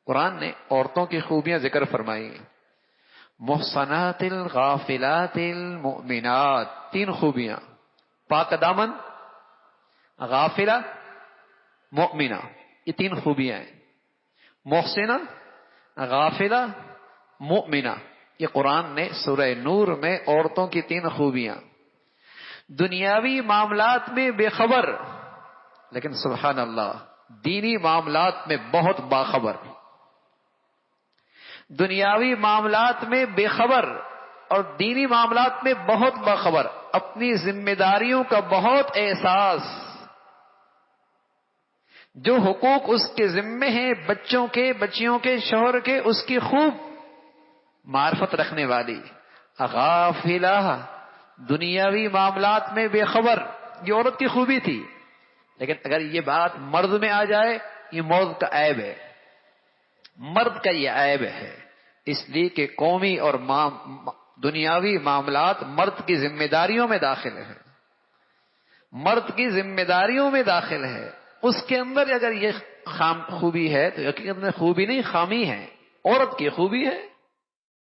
قرآن نے عورتوں کی خوبیاں ذکر فرمائی، محصنات الغافلات المؤمنات، 3 خوبیاں، پاک دامن، غافلہ، مؤمنہ، یہ 3 خوبیاں ہیں۔ محسنہ، غافلہ، مؤمنہ، یہ قرآن نے سورہ نور میں عورتوں کی 3 خوبیاں۔ دنیاوی معاملات میں بے خبر، لیکن سبحان اللہ دینی معاملات میں بہت باخبر۔ دنیاوی معاملات میں بے خبر اور دینی معاملات میں بہت باخبر، اپنی ذمہ داریوں کا بہت احساس، جو حقوق اس کے ذمے ہیں بچوں کے، بچیوں کے، شوہر کے، اس کی خوب معرفت رکھنے والی۔ غافلہ، دنیاوی معاملات میں بے خبر، یہ عورت کی خوبی تھی، لیکن اگر یہ بات مرد میں آ جائے یہ مرد کا عیب ہے، مرد کا یہ عیب ہے، اس لیے کہ قومی اور دنیاوی معاملات مرد کی ذمہ داریوں میں داخل ہے، مرد کی ذمہ داریوں میں داخل ہے۔ اس کے اندر اگر یہ خوبی ہے تو حقیقت میں خوبی نہیں، خامی ہے، عورت کی خوبی ہے۔